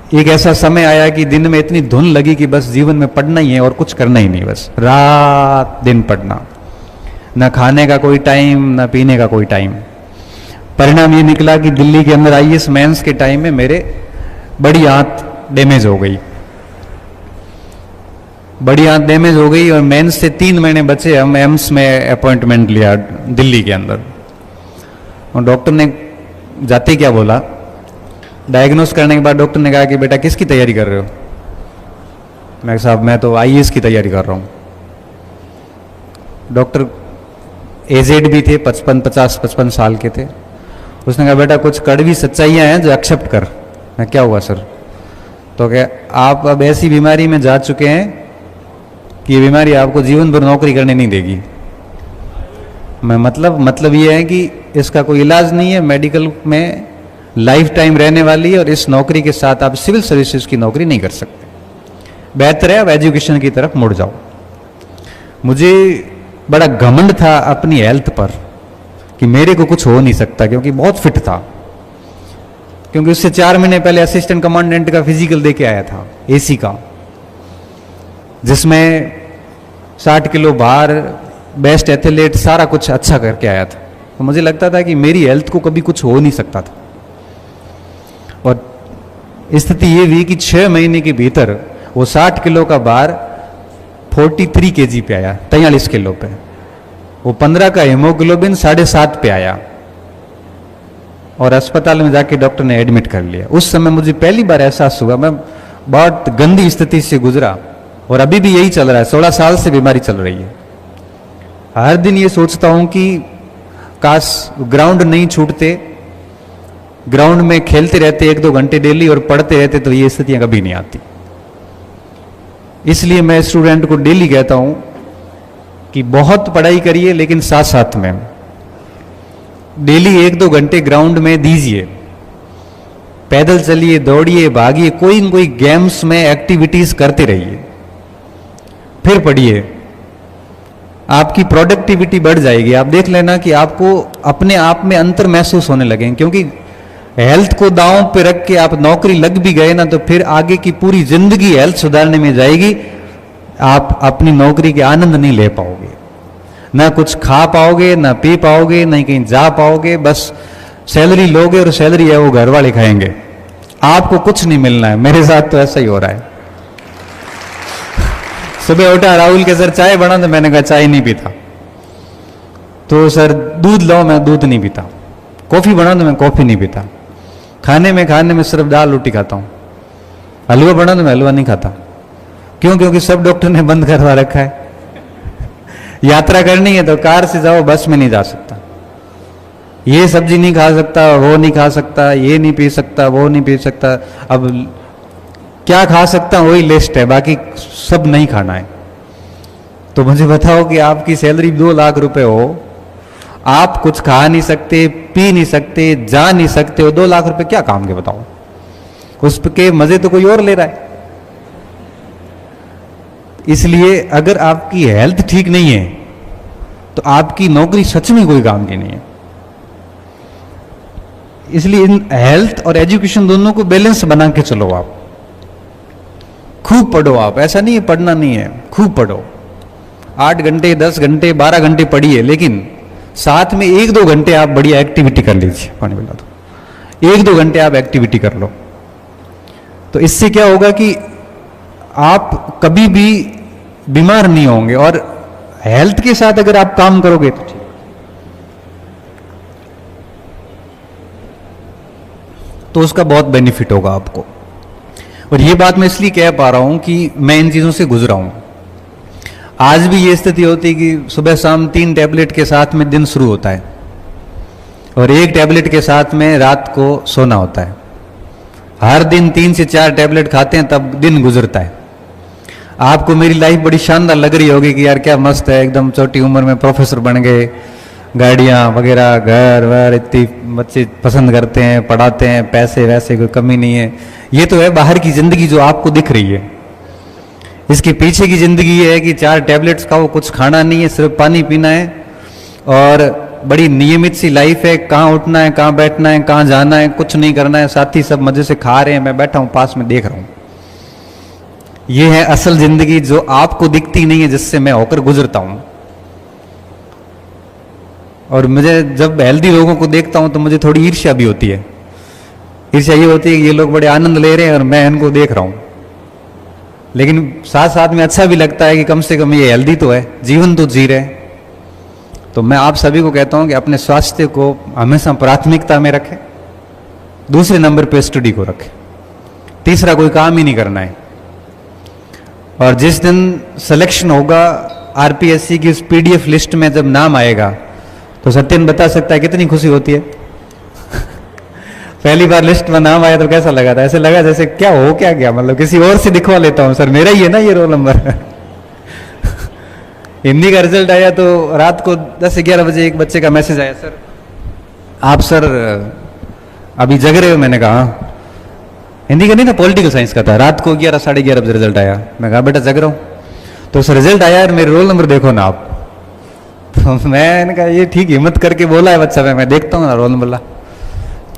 एक ऐसा समय आया कि दिन में इतनी धुन लगी कि बस जीवन में पढ़ना ही है और कुछ करना ही नहीं, बस रात दिन पढ़ना, ना खाने का कोई टाइम ना पीने का कोई टाइम। परिणाम ये निकला कि दिल्ली के अंदर आईएएस मेंस के टाइम में मेरे बड़ी आंत डैमेज हो गई, बड़ी आंत डैमेज हो गई और मेंस से 3 महीने बचे। हम एम्स में अपॉइंटमेंट लिया दिल्ली के अंदर, और डॉक्टर ने जाते क्या बोला, डायग्नोस करने के बाद डॉक्टर ने कहा कि बेटा किसकी तैयारी कर रहे हो? मैं साहब मैं तो आईएएस की तैयारी कर रहा हूँ। डॉक्टर एजेड भी थे, 55 साल के थे। उसने कहा बेटा कुछ कड़वी सच्चाइयाँ हैं जो एक्सेप्ट कर। मैं क्या हुआ सर? तो क्या आप अब ऐसी बीमारी में जा चुके हैं कि ये बीमारी आपको जीवन भर नौकरी करने नहीं देगी। मैं मतलब ये है कि इसका कोई इलाज नहीं है, मेडिकल में लाइफ टाइम रहने वाली है, और इस नौकरी के साथ आप सिविल सर्विसेज की नौकरी नहीं कर सकते। बेहतर है आप एजुकेशन की तरफ मुड़ जाओ। मुझे बड़ा घमंड था अपनी हेल्थ पर कि मेरे को कुछ हो नहीं सकता, क्योंकि बहुत फिट था। क्योंकि उससे 4 महीने पहले असिस्टेंट कमांडेंट का फिजिकल दे के आया था एसी का, जिसमें 60 किलो भार, बेस्ट एथलीट, सारा कुछ अच्छा करके आया था। तो मुझे लगता था कि मेरी हेल्थ को कभी कुछ हो नहीं सकता था। और स्थिति ये हुई कि 6 महीने के भीतर वो 60 किलो का भार 43 केजी पे आया, 43 किलो पे। वो 15 का हीमोग्लोबिन 7.5 पे आया, और अस्पताल में जाके डॉक्टर ने एडमिट कर लिया। उस समय मुझे पहली बार एहसास हुआ, मैं बहुत गंदी स्थिति से गुजरा, और अभी भी यही चल रहा है। 16 साल से बीमारी चल रही है। हर दिन ये सोचता हूं कि काश ग्राउंड नहीं छूटते, ग्राउंड में खेलते रहते 1-2 घंटे डेली और पढ़ते रहते, तो ये स्थितियां कभी नहीं आती। इसलिए मैं स्टूडेंट को डेली कहता हूं कि बहुत पढ़ाई करिए, लेकिन साथ साथ में डेली 1-2 घंटे ग्राउंड में दीजिए। पैदल चलिए, दौड़िए, भागिए, कोई न कोई गेम्स में एक्टिविटीज करते रहिए, फिर पढ़िए। आपकी प्रोडक्टिविटी बढ़ जाएगी। आप देख लेना कि आपको अपने आप में अंतर महसूस होने लगेंगे। क्योंकि हेल्थ को दांव पे रख के आप नौकरी लग भी गए ना, तो फिर आगे की पूरी जिंदगी हेल्थ सुधारने में जाएगी। आप अपनी नौकरी के आनंद नहीं ले पाओगे, ना कुछ खा पाओगे, ना पी पाओगे, ना कहीं जा पाओगे। बस सैलरी लोगे और सैलरी है वो घर वाले खाएंगे, आपको कुछ नहीं मिलना है। मेरे साथ तो ऐसा ही हो रहा है। सुबह उठा, राहुल के सर चाय बना, तो मैंने कहा चाय नहीं पीता। तो सर दूध लो, मैं दूध नहीं पीता। कॉफी बना, तो मैं कॉफी नहीं पीता। खाने में सिर्फ दाल रोटी खाता हूं। हलवा बना, तो मैं हलवा नहीं खाता। क्यों? क्योंकि सब डॉक्टर ने बंद करवा रखा है। यात्रा करनी है तो कार से जाओ, बस में नहीं जा सकता। ये सब्जी नहीं खा सकता, वो नहीं खा सकता, ये नहीं पी सकता, वो नहीं पी सकता। अब क्या खा सकता हूं वही लिस्ट है, बाकी सब नहीं खाना है। तो मुझे बताओ कि आपकी सैलरी 2 लाख रुपए हो, आप कुछ खा नहीं सकते, पी नहीं सकते, जा नहीं सकते हो। 2 लाख रुपए क्या काम के बताओ? उसके मजे तो कोई और ले रहा है। इसलिए अगर आपकी हेल्थ ठीक नहीं है तो आपकी नौकरी सच में कोई काम की नहीं है। इसलिए इन हेल्थ और एजुकेशन दोनों को बैलेंस बना के चलो। आप खूब पढ़ो। आप ऐसा नहीं है पढ़ना नहीं है, खूब पढ़ो। 8 घंटे, 10 घंटे, 12 घंटे पढ़िए, लेकिन साथ में 1-2 घंटे आप बढ़िया एक्टिविटी कर लीजिए। पानी पिला दो। 1-2 घंटे आप एक्टिविटी कर लो, तो इससे क्या होगा कि आप कभी भी बीमार नहीं होंगे। और हेल्थ के साथ अगर आप काम करोगे तो ठीक, तो उसका बहुत बेनिफिट होगा आपको। और ये बात मैं इसलिए कह पा रहा हूं कि मैं इन चीजों से गुजरा हूं। आज भी ये स्थिति होती है कि सुबह शाम 3 टैबलेट के साथ में दिन शुरू होता है, और 1 टैबलेट के साथ में रात को सोना होता है। हर दिन 3 से 4 टैबलेट खाते हैं, तब दिन गुजरता है। आपको मेरी लाइफ बड़ी शानदार लग रही होगी कि यार क्या मस्त है, एकदम छोटी उम्र में प्रोफेसर बन गए, गाड़ियां वगैरह, घर वर, इतनी बच्चे पसंद करते हैं, पढ़ाते हैं, पैसे वैसे कोई कमी नहीं है। ये तो है बाहर की जिंदगी जो आपको दिख रही है। इसके पीछे की जिंदगी ये है कि 4 टैबलेट्स खाओ, कुछ खाना नहीं है, सिर्फ पानी पीना है, और बड़ी नियमित सी लाइफ है, कहाँ उठना है, कहाँ बैठना है, कहाँ जाना है, कुछ नहीं करना है, साथी सब मजे से खा रहे हैं, मैं बैठा हूँ पास में देख रहा हूँ। ये है असल जिंदगी जो आपको दिखती नहीं है, जिससे मैं होकर गुजरता हूँ। और मुझे जब हेल्दी लोगों को देखता हूँ तो मुझे थोड़ी ईर्ष्या भी होती है। ईर्ष्या ये होती है कि ये लोग बड़े आनंद ले रहे हैं और मैं इनको देख रहा हूँ, लेकिन साथ साथ में अच्छा भी लगता है कि कम से कम ये हेल्दी तो है, जीवन तो जी रहे हैं। तो मैं आप सभी को कहता हूँ कि अपने स्वास्थ्य को हमेशा प्राथमिकता में रखें, दूसरे नंबर पे स्टडी को रखें, तीसरा कोई काम ही नहीं करना है। और जिस दिन सिलेक्शन होगा आरपीएससी की उस पीडीएफ लिस्ट में जब नाम आएगा तो सत्यन बता सकता है कितनी खुशी होती है। पहली बार लिस्ट में नाम आया तो कैसा लगा था? ऐसे लगा जैसे क्या हो क्या गया, मतलब किसी और से दिखवा लेता हूँ, सर मेरा ही है ना ये रोल नंबर। हिंदी का रिजल्ट आया तो रात को 10-11 बजे एक बच्चे का मैसेज आया, सर आप सर अभी जग रहे हो? मैंने कहा हाँ। हिंदी का नहीं था, पॉलिटिकल साइंस का था। रात को 11-11:30 बजे रिजल्ट आया। मैं कहा बेटा जग रहा हूँ। तो सर रिजल्ट आया और मेरे रोल नंबर देखो ना आप। तो मैंने कहा ये ठीक हिम्मत करके बोला है बच्चा, मैं देखता हूँ ना रोल नंबर ला।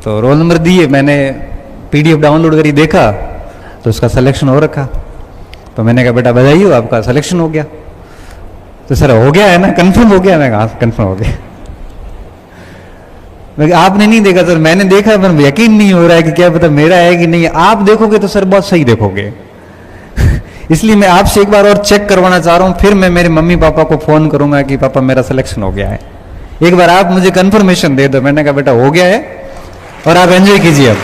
तो रोल नंबर दिए, मैंने पीडीएफ डाउनलोड करी, देखा तो उसका सिलेक्शन हो रखा। तो मैंने कहा बेटा बधाई हो, आपका सिलेक्शन हो गया। तो सर हो गया है ना, कंफर्म हो गया? मैं कहा कंफर्म हो गया। आपने नहीं देखा सर? मैंने देखा पर यकीन नहीं हो रहा है कि क्या पता मेरा है कि नहीं। आप देखोगे तो सर बहुत सही देखोगे। इसलिए मैं आपसे एक बार और चेक करवाना चाह रहा हूं, फिर मैं मेरे मम्मी पापा को फोन करूंगा कि पापा मेरा सिलेक्शन हो गया है, एक बार आप मुझे कंफर्मेशन दे दो। मैंने कहा बेटा हो गया है और आप एंजॉय कीजिए।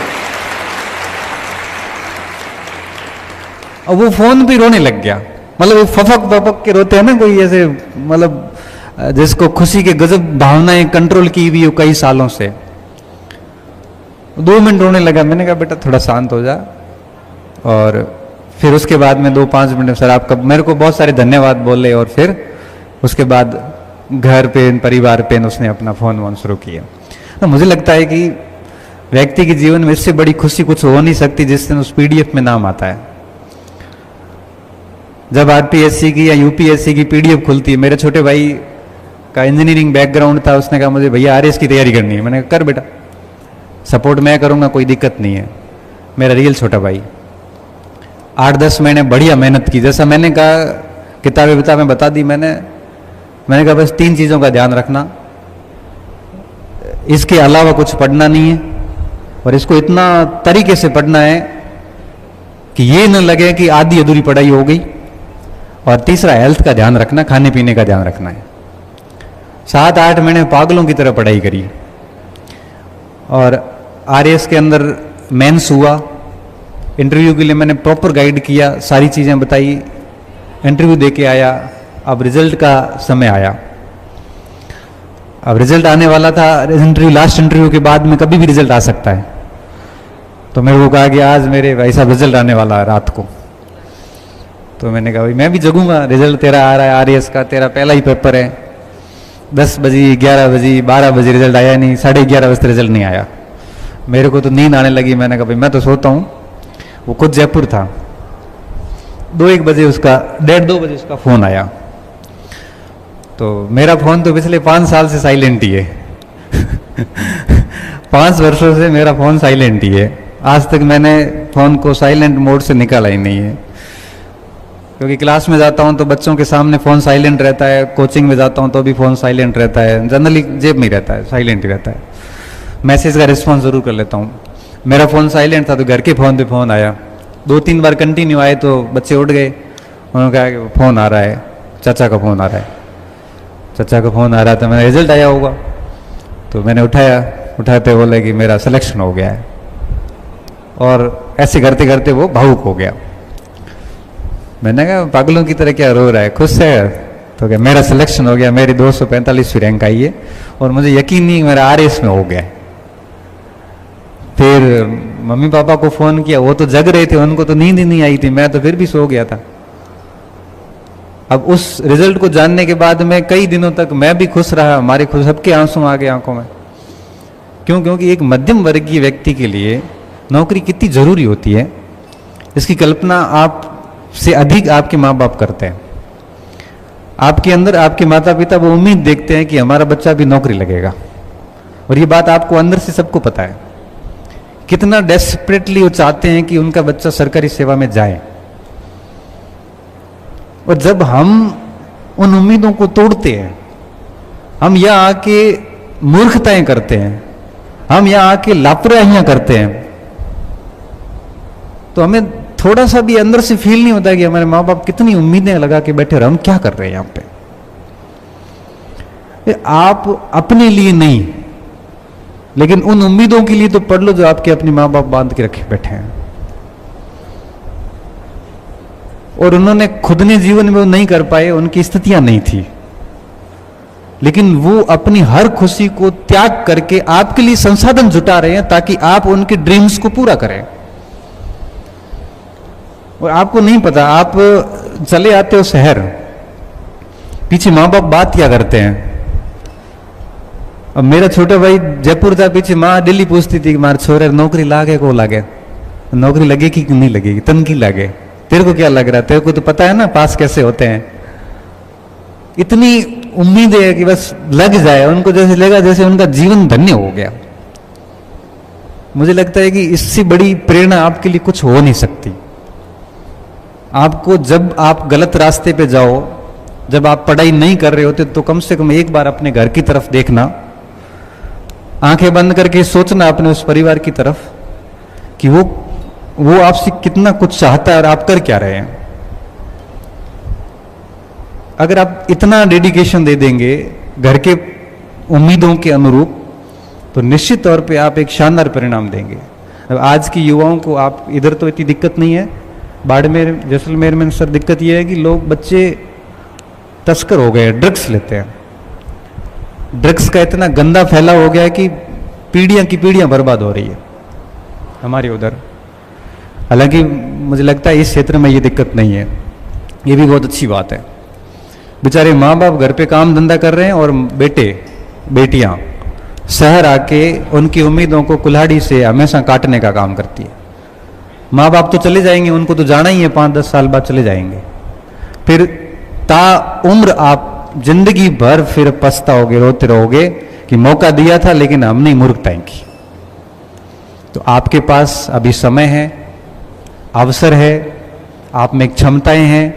अब वो फोन भी रोने लग गया, मतलब वो फपक फपक के रोते हैं ना कोई, ऐसे मतलब जिसको खुशी के गजब भावनाएं कंट्रोल की हुई हो कई सालों से। 2 मिनट रोने लगा। मैंने कहा बेटा थोड़ा शांत हो जा। और फिर उसके बाद में 2-5 मिनट सर आपका, मेरे को बहुत सारे धन्यवाद बोले। और फिर उसके बाद घर पे, परिवार पे उसने अपना फोन वोन शुरू किया। तो मुझे लगता है कि व्यक्ति के जीवन में इससे बड़ी खुशी कुछ हो नहीं सकती जिस दिन उस पीडीएफ में नाम आता है। जब आरपीएससी की या यूपीएससी की पीडीएफ खुलती है, मेरे छोटे भाई का इंजीनियरिंग बैकग्राउंड था, उसने कहा मुझे भैया आरएस की तैयारी करनी है। मैंने कहा कर बेटा, सपोर्ट मैं करूंगा, कोई दिक्कत नहीं है। मेरा रियल छोटा भाई 8-10 महीने बढ़िया मेहनत की। जैसा मैंने कहा किताबें बता दी मैंने कहा बस 3 चीज़ों का ध्यान रखना, इसके अलावा कुछ पढ़ना नहीं है, और इसको इतना तरीके से पढ़ना है कि ये न लगे कि आधी अधूरी पढ़ाई हो गई। और तीसरा हेल्थ का ध्यान रखना, खाने पीने का ध्यान रखना है। 7-8 महीने पागलों की तरह पढ़ाई करी। और आरएस के अंदर मेंस हुआ, इंटरव्यू के लिए मैंने प्रॉपर गाइड किया, सारी चीज़ें बताई, इंटरव्यू दे के आया। अब रिजल्ट का समय आया, अब रिजल्ट आने वाला था। इंटरव्यू, लास्ट इंटरव्यू के बाद में कभी भी रिजल्ट आ सकता है। तो मेरे को कहा कि आज मेरे भाई साहब रिजल्ट आने वाला है रात को। तो मैंने कहा भाई मैं भी जगूंगा, रिजल्ट तेरा आ रहा है आरएस का, तेरा पहला ही पेपर है। 10 बजे, 11 बजे, 12 बजे रिजल्ट आया नहीं, 11:30 बजे रिजल्ट नहीं आया। मेरे को तो नींद आने लगी। मैंने कहा भाई मैं तो सोता हूँ। वो खुद जयपुर था। 2-1 बजे उसका, 1:30-2 बजे उसका फ़ोन आया। तो मेरा फ़ोन तो पिछले 5 साल से साइलेंट ही है। 5 वर्षों से मेरा फ़ोन साइलेंट ही है। आज तक मैंने फ़ोन को साइलेंट मोड से निकाला ही नहीं है। क्योंकि क्लास में जाता हूँ तो बच्चों के सामने फ़ोन साइलेंट रहता है, कोचिंग में जाता हूँ तो भी फ़ोन साइलेंट रहता है, जनरली जेब में ही रहता है, साइलेंट ही रहता है। मैसेज का रिस्पॉन्स ज़रूर कर लेता हूँ। मेरा फ़ोन साइलेंट था तो घर के फ़ोन पे फ़ोन आया। 2-3 बार कंटिन्यू आए तो बच्चे उठ गए। उन्होंने कहा कि फ़ोन आ रहा है, चाचा का फ़ोन आ रहा है, चाचा का फ़ोन आ रहा था। मैंने रिजल्ट आया होगा तो मैंने उठाया, उठाते बोले कि मेरा सिलेक्शन हो गया है। और ऐसे करते करते वो भावुक हो गया। मैंने कहा पागलों की तरह क्या रो रहा है, खुश है? तो क्या मेरा सिलेक्शन हो गया, मेरी 245वीं रैंक आई है और मुझे यकीन नहीं मेरा आरएस में हो गया। फिर मम्मी पापा को फ़ोन किया, वो तो जग रहे थे, उनको तो नींद ही नहीं आई थी, मैं तो फिर भी सो गया था। अब उस रिजल्ट को जानने के बाद में कई दिनों तक मैं भी खुश रहा, हमारे खुश सबके आंसू आ गए आंखों में। क्यों? क्योंकि एक मध्यम वर्गीय व्यक्ति के लिए नौकरी कितनी ज़रूरी होती है, इसकी कल्पना आप से अधिक आपके माँ बाप करते हैं। आपके अंदर आपके माता पिता वो उम्मीद देखते हैं कि हमारा बच्चा भी नौकरी लगेगा, और ये बात आपको अंदर से सबको पता है। कितना डेस्परेटली वो चाहते हैं कि उनका बच्चा सरकारी सेवा में जाए। और जब हम उन उम्मीदों को तोड़ते हैं, हम यहाँ आके मूर्खताएं करते हैं, हम यहाँ आके लापरवाहियां करते हैं, तो हमें थोड़ा सा भी अंदर से फील नहीं होता कि हमारे माँ बाप कितनी उम्मीदें लगा के बैठे और हम क्या कर रहे हैं यहाँ पे। आप अपने लिए नहीं, लेकिन उन उम्मीदों के लिए तो पढ़ लो जो आपके अपने माँ बाप बांध के रखे बैठे हैं, और उन्होंने खुद ने जीवन में वो नहीं कर पाए, उनकी स्थितियां नहीं थी, लेकिन वो अपनी हर खुशी को त्याग करके आपके लिए संसाधन जुटा रहे हैं ताकि आप उनके ड्रीम्स को पूरा करें। और आपको नहीं पता, आप चले आते हो शहर, पीछे माँ बाप बात क्या करते हैं। अब मेरा छोटा भाई जयपुर था, पीछे माँ दिल्ली पूछती थी कि मारे छोरे नौकरी लागे को लागे, नौकरी लगेगी कि नहीं लगेगी, तनकी लागे, तेरे को क्या लग रहा है, तेरे को तो पता है ना पास कैसे होते हैं। इतनी उम्मीद है कि बस लग जाए, उनको जैसे लगा जैसे उनका जीवन धन्य हो गया। मुझे लगता है कि इससे बड़ी प्रेरणा आपके लिए कुछ हो नहीं सकती। आपको जब आप गलत रास्ते पे जाओ, जब आप पढ़ाई नहीं कर रहे होते, तो कम से कम एक बार अपने घर की तरफ देखना, आंखें बंद करके सोचना अपने उस परिवार की तरफ कि वो आपसे कितना कुछ चाहता है और आप कर क्या रहे हैं। अगर आप इतना डेडिकेशन दे देंगे घर के उम्मीदों के अनुरूप, तो निश्चित तौर पे आप एक शानदार परिणाम देंगे। अब आज की युवाओं को, आप इधर तो इतनी दिक्कत नहीं है, बाड़मेर जैसलमेर में सर दिक्कत यह है कि लोग बच्चे तस्कर हो गए, ड्रग्स लेते हैं। ड्रग्स का इतना गंदा फैला हो गया है कि पीढ़ियां की पीढ़ियां बर्बाद हो रही है हमारे उधर। हालांकि मुझे लगता है इस क्षेत्र में ये दिक्कत नहीं है, ये भी बहुत अच्छी बात है। बेचारे माँ बाप घर पे काम धंधा कर रहे हैं और बेटे बेटियां शहर आके उनकी उम्मीदों को कुल्हाड़ी से हमेशा काटने का काम करती है। माँ बाप तो चले जाएंगे, उनको तो जाना ही है, 5-10 साल बाद चले जाएंगे, फिर ता उम्र आप जिंदगी भर फिर पछताओगे, रोते रहोगे कि मौका दिया था लेकिन हमने मूर्खताएं की। तो आपके पास अभी समय है, अवसर है, आप में क्षमताएं हैं,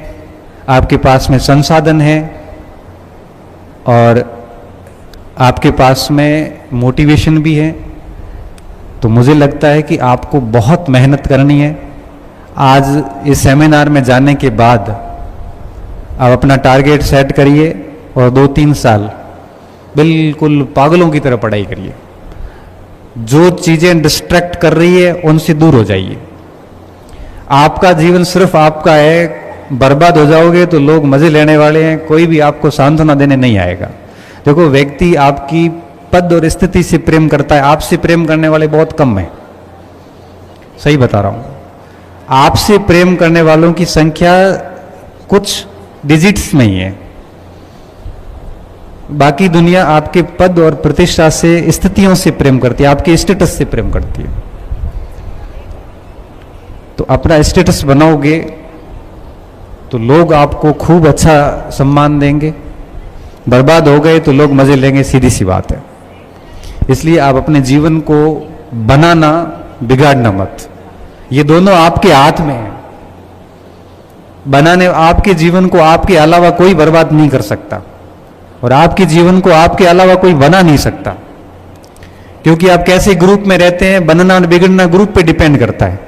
आपके पास में संसाधन है, और आपके पास में मोटिवेशन भी है। तो मुझे लगता है कि आपको बहुत मेहनत करनी है। आज इस सेमिनार में जाने के बाद आप अपना टारगेट सेट करिए और 2-3 साल बिल्कुल पागलों की तरह पढ़ाई करिए। जो चीजें डिस्ट्रैक्ट कर रही है उनसे दूर हो जाइए। आपका जीवन सिर्फ आपका है, बर्बाद हो जाओगे तो लोग मजे लेने वाले हैं, कोई भी आपको सांत्वना देने नहीं आएगा। देखो, व्यक्ति आपकी पद और स्थिति से प्रेम करता है, आपसे प्रेम करने वाले बहुत कम हैं। सही बता रहा हूं, आपसे प्रेम करने वालों की संख्या कुछ डिजिट्स में ही है। बाकी दुनिया आपके पद और प्रतिष्ठा से, स्थितियों से प्रेम करती है, आपके स्टेटस से प्रेम करती है। तो अपना स्टेटस बनाओगे तो लोग आपको खूब अच्छा सम्मान देंगे, बर्बाद हो गए तो लोग मजे लेंगे, सीधी सी बात है। इसलिए आप अपने जीवन को बनाना, बिगाड़ना मत। ये दोनों आपके हाथ में है। बनाने, आपके जीवन को आपके अलावा कोई बर्बाद नहीं कर सकता, और आपके जीवन को आपके अलावा कोई बना नहीं सकता। क्योंकि आप कैसे ग्रुप में रहते हैं, बनना और बिगड़ना ग्रुप पे डिपेंड करता है,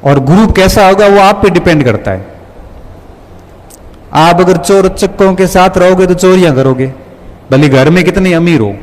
और ग्रुप कैसा होगा वो आप पे डिपेंड करता है। आप अगर चोर चक्कों के साथ रहोगे तो चोरियां करोगे, भले घर में कितने अमीर हो।